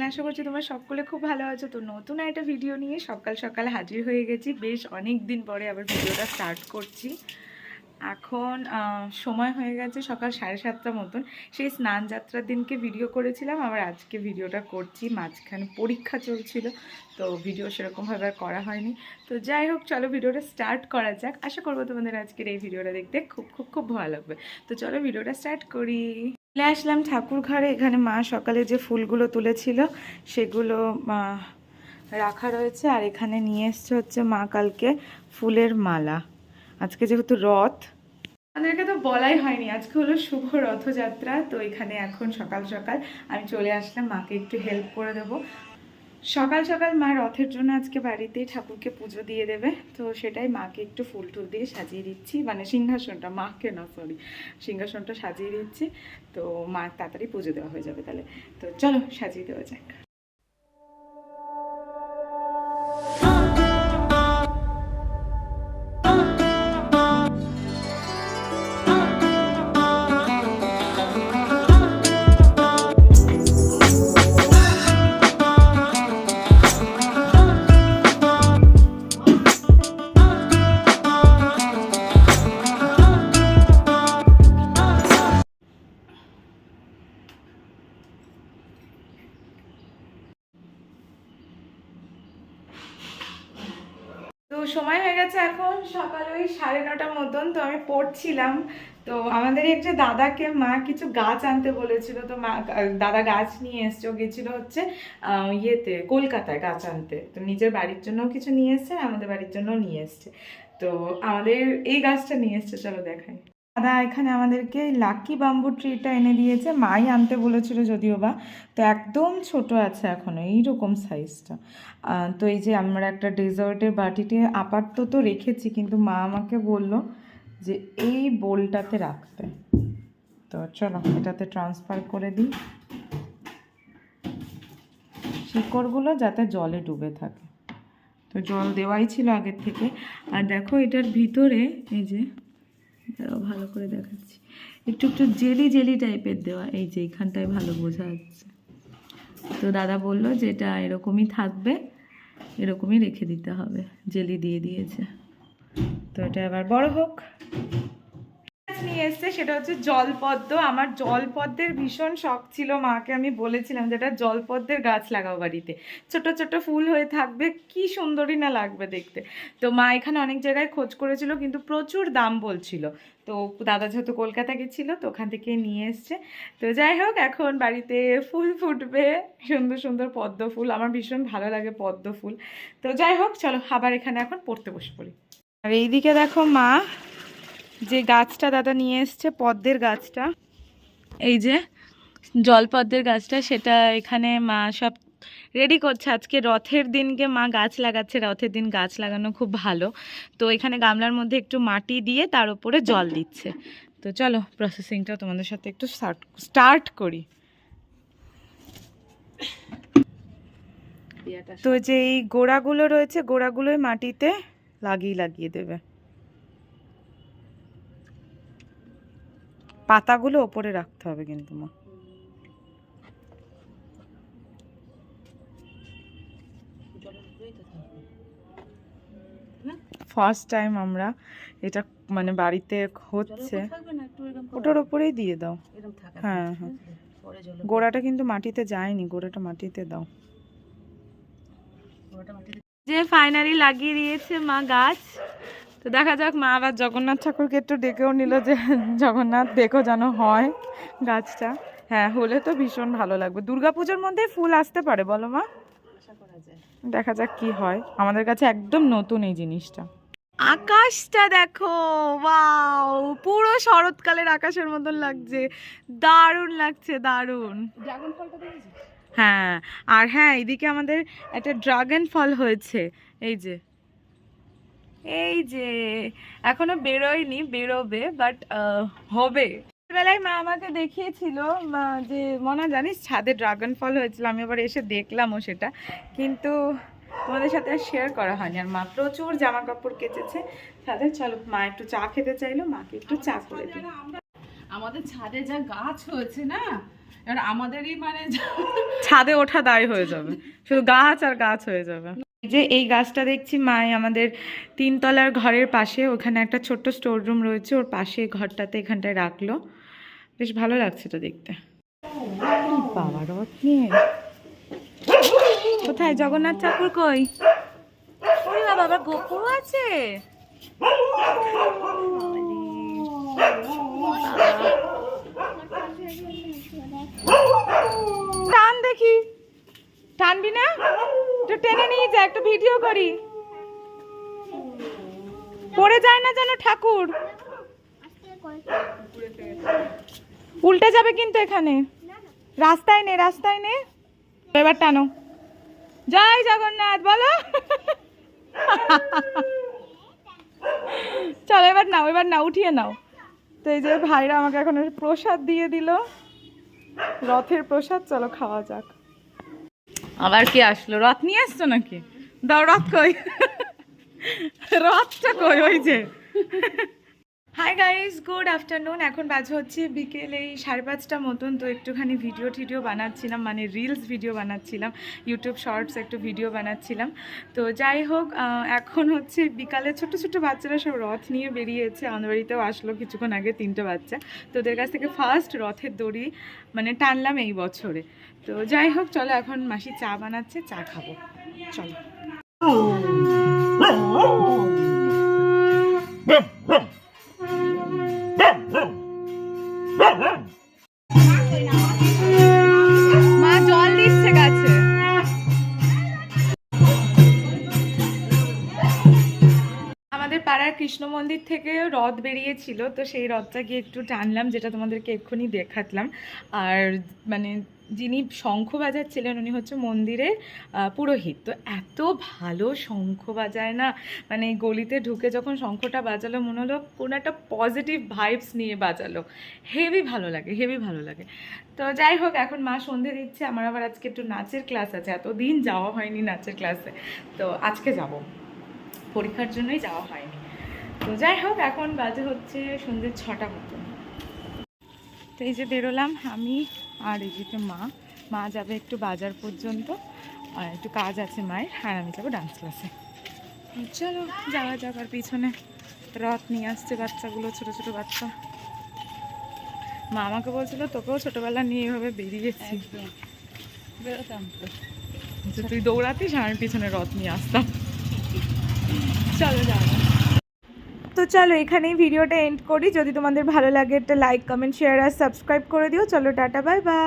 আশা করছি তোমরা সকলে খুব ভালো আছো। তো নতুন একটা ভিডিও নিয়ে সকাল সকাল হাজির হয়ে গেছি। বেশ অনেক দিন পরে আবার ভিডিওটা স্টার্ট করছি। এখন সময় হয়ে গেছে সকাল 7:30 মতন। সেই স্নান যাত্রার দিনকে ভিডিও করেছিলাম, আবার আজকে ভিডিওটা করছি। মাঝখানে পরীক্ষা চলছিল, তো ভিডিও সেরকমভাবে আর করা হয়নি। তো যাই হোক, চলো ভিডিওটা স্টার্ট করা যাক। আশা করবো তোমাদের আজকের এই ভিডিওটা দেখতে খুব খুব খুব ভালো লাগবে। তো চলো ভিডিওটা স্টার্ট করি। চলে আসলাম ঠাকুর ঘরে। এখানে মা সকালে যে ফুলগুলো তুলেছিল সেগুলো রাখা রয়েছে, আর এখানে নিয়ে এসছে হচ্ছে মা কালকে ফুলের মালা। আজকে যেহেতু রথ, আমাদেরকে তো বলাই হয়নি, আজকে হলো শুভ রথযাত্রা। তো এখানে এখন সকাল সকাল আমি চলে আসলাম, মাকে একটু হেল্প করে দেবো। সকাল সকাল মা রথের জন্য আজকে বাড়িতেই ঠাকুরকে পুজো দিয়ে দেবে, তো সেটাই মাকে একটু ফুল টুল দিয়ে সাজিয়ে দিচ্ছি। মানে সিংহাসনটা, মাকে না সরি, সিংহাসনটা সাজিয়ে দিচ্ছি। তো মা তাড়াতাড়ি পুজো দেওয়া হয়ে যাবে তাহলে। তো চলো সাজিয়ে দেওয়া যাক। তো সময় হয়ে গেছে এখন সকাল ওই 9:30 মতন। তো আমি পড়ছিলাম। তো আমাদের একটা দাদাকে মা কিছু গাছ আনতে বলেছিল, তো মা দাদা গাছ নিয়ে এসছে। ও গেছিল হচ্ছে ইয়েতে কলকাতায় গাছ আনতে। তো নিজের বাড়ির জন্য কিছু নিয়ে এসছে, আমাদের বাড়ির জন্য নিয়ে এসছে। তো আমাদের এই গাছটা নিয়ে এসছে, চলো দেখাই। দাদা এখানে আমাদেরকে লাকি বাম্বু ট্রিটা এনে দিয়েছে, মাই আনতে বলেছিল যদিও বা। তো একদম ছোট আছে এখনো, এইরকম সাইজটা। তো এই যে আমরা একটা ডেজার্টের বাটিতে আপাতত রেখেছি, কিন্তু মা আমাকে বলল যে এই বোলটাতে রাখতে। তো চলো এটাতে ট্রান্সফার করে দিই, শিকড়গুলো যাতে জলে ডুবে থাকে। তো জল দেওয়াই ছিল আগের থেকে। আর দেখো এটার ভিতরে এই যে, ভালো করে দেখাচ্ছি, একটু একটু জেলি জেলি টাইপের দেওয়া। এই যে এইখানটায় ভালো বোঝা যাচ্ছে। তো দাদা বললো যে এটা এরকমই থাকবে, এরকমই রেখে দিতে হবে, জেলি দিয়ে দিয়েছে। তো এটা এবার বড় হোক। নিয়ে এসছে সেটা হচ্ছে জলপদ্ম। আমার জলপদ্মের ভীষণ শখ ছিল, মাকে আমি বলেছিলাম যে এটা জলপদ্মের গাছ লাগাও বাড়িতে, ছোট ছোট ফুল হয়ে থাকবে, কি সুন্দরই না লাগবে দেখতে। তো মা এখানে অনেক জায়গায় খোঁজ করেছিল, কিন্তু প্রচুর দাম বলছিল। তো দাদা যেহেতু কলকাতা গেছিলো, তো ওখান থেকে নিয়ে এসছে। তো যাই হোক, এখন বাড়িতে ফুল ফুটবে, সুন্দর সুন্দর পদ্ম ফুল। আমার ভীষণ ভালো লাগে পদ্ম ফুল। তো যাই হোক, চলো আবার এখানে এখন পড়তে বসে পড়ি। আর এইদিকে দেখো মা যে গাছটা দাদা নিয়ে এসছে, পদ্মের গাছটা, এই যে জলপদ্মের গাছটা, সেটা এখানে মা সব রেডি করছে। আজকে রথের দিনকে মা গাছ লাগাচ্ছে, রথের দিন গাছ লাগানো খুব ভালো। তো এখানে গামলার মধ্যে একটু মাটি দিয়ে তার উপরে জল দিচ্ছে। তো চলো প্রসেসিংটা তোমাদের সাথে একটু স্টার্ট করি। তো যে এই গোড়াগুলো রয়েছে, গোড়াগুলোই মাটিতে লাগিয়ে দেবে। পাতাগুলো ওপরে রাখতে হবে কিন্তু মা। ফার্স্ট টাইম আমরা এটা মানে বাড়িতে হচ্ছে, ওটার ওপরেই দিয়ে দাও। হ্যাঁ হ্যাঁ, গোড়াটা কিন্তু মাটিতে যায়নি, গোড়াটা মাটিতে দাও। যে ফাইনালি লাগিয়ে দিয়েছে মা গাছ। তো দেখা যাক, মা আবার জগন্নাথ ঠাকুরকে একটু ডেকেও নিল যে জগন্নাথ দেখো যেন হয় গাছটা। হ্যাঁ, হলে তো ভীষণ ভালো লাগবে। দুর্গাপুজোর মধ্যে ফুল আসতে পারে বলো মা? দেখা যাক কি হয়। আমাদের কাছে একদম নতুন এই জিনিসটা। আকাশটা দেখো, ওয়াও, পুরো শরৎকালের আকাশের মতন লাগছে, দারুণ লাগছে, দারুণ। ড্রাগন ফলটা দেখেছিস? হ্যাঁ, আর হ্যাঁ এদিকে আমাদের একটা ড্রাগন ফল হয়েছে, এই যে এই যে, এখনো বেরোয়নি, বেরোবে, বাট হবে। ছোটবেলায় মা আমাকে দেখিয়েছিল যে মনা জানিস ছাদে ড্রাগন ফল হয়েছিল, আমি আবার এসে দেখলামও সেটা, কিন্তু তোমাদের সাথে আর শেয়ার করা হয়নি। আর মা প্রচুর জামা কাপড় কেচেছে ছাদে। চলো, মা একটু চা খেতে চাইলো, মাকে একটু চা করে দিই। আমাদের ছাদে যা গাছ হয়েছে না, এবার আমাদেরই মানে ছাদে ওঠা দায় হয়ে যাবে, শুধু গাছ আর গাছ হয়ে যাবে। যে এই গাছটা দেখছি মাই আমাদের 3 তলার ঘরের পাশে, ওখানে একটা ছোট্ট স্টোর রুম রয়েছে, ওর পাশে ঘরটাতে এখানটায় রাখলো, বেশ ভালো লাগছে তো দেখতে। বাবা রথ নিয়ে কোথায়? জগন্নাথ ঠাকুর কই? ওরে বাবা, আবার গোপুর আছে। টান দেখি, টানবি না? একটু টেনে নিয়ে যা, একটু ভিডিও করি। পড়ে যায় না যেন ঠাকুর, উল্টে যাবে কিন্তু। এখানে রাস্তায় নে, রাস্তায় নে। এবার টানো, জয় জগন্নাথ বলো। চলো এবার নাও, এবার নাও, উঠিয়ে নাও। তো এই যে ভাইরা আমাকে এখন প্রসাদ দিয়ে দিল, রথের প্রসাদ। চলো খাওয়া যাক। আবার কি আসলো? রথ নিয়ে আসছো নাকি? দাও রথ কই, রথটা কই? ওই যে। Hi guys, good afternoon. এখন বাজে হচ্ছে বিকেল এই 5:30 মতন। তো একটুখানি ভিডিও বানাচ্ছিলাম, মানে রিলস ভিডিও বানাচ্ছিলাম, ইউটিউব শর্টস একটু ভিডিও বানাচ্ছিলাম। তো যাই হোক, এখন হচ্ছে বিকালে ছোট ছোট বাচ্চারা সব রথ নিয়ে বেরিয়েছে। আমাদের বাড়িতেও আসলো কিছুক্ষণ আগে 3টে বাচ্চা। তো ওদের কাছ থেকে ফার্স্ট রথের দড়ি মানে টানলাম এই বছরে। তো যাই হোক, চলো এখন মাসি চা বানাচ্ছে, চা খাবো, চলো। মা জল দিচ্ছে গাছে। আমাদের পাড়ার কৃষ্ণ মন্দির থেকে রথ বেরিয়েছিল, তো সেই রথটা গিয়ে একটু টানলাম, যেটা তোমাদেরকে এক্ষুনি দেখাতলাম। আর মানে যিনি শঙ্খ বাজাচ্ছিলেন উনি হচ্ছে মন্দিরের পুরোহিত। তো এত ভালো শঙ্খ বাজায় না, মানে গলিতে ঢুকে যখন শঙ্খটা বাজালো মনে হলো কোনো একটা পজিটিভ ভাইবস নিয়ে বাজালো। হেভি ভালো লাগে, হেভি ভালো লাগে। তো যাই হোক, এখন মা সন্ধে দিচ্ছে। আমার আবার আজকে একটু নাচের ক্লাস আছে, এতদিন যাওয়া হয়নি নাচের ক্লাসে, তো আজকে যাব, পরীক্ষার জন্যই যাওয়া হয়নি। তো যাই হোক, এখন বাজে হচ্ছে সন্ধ্যে 6টা মতন। তো এই যে বেরোলাম আমি আর এই যে মা যাবে একটু বাজার পর্যন্ত, আর একটু কাজ আছে মায়ের, আর আমি যাবো ডান্স ক্লাসে। চলো যাওয়া যাক। আর পিছনে রথ নিয়ে আসছে বাচ্চাগুলো, ছোট ছোট বাচ্চা। মা আমাকে বলছিল তোকেও ছোটবেলা নিয়ে এভাবে বেরিয়েছি, বেরোতাম তো, তুই দৌড়াতিস, আমি পিছনে রথ নিয়ে আসতাম। চলো যাও। তো চলো এখানেই ভিডিওটা এন্ড করি। যদি তোমাদের ভালো লাগে একটা লাইক, কমেন্ট, শেয়ার আর সাবস্ক্রাইব করে দিও। চলো টাটা, বাই বাই।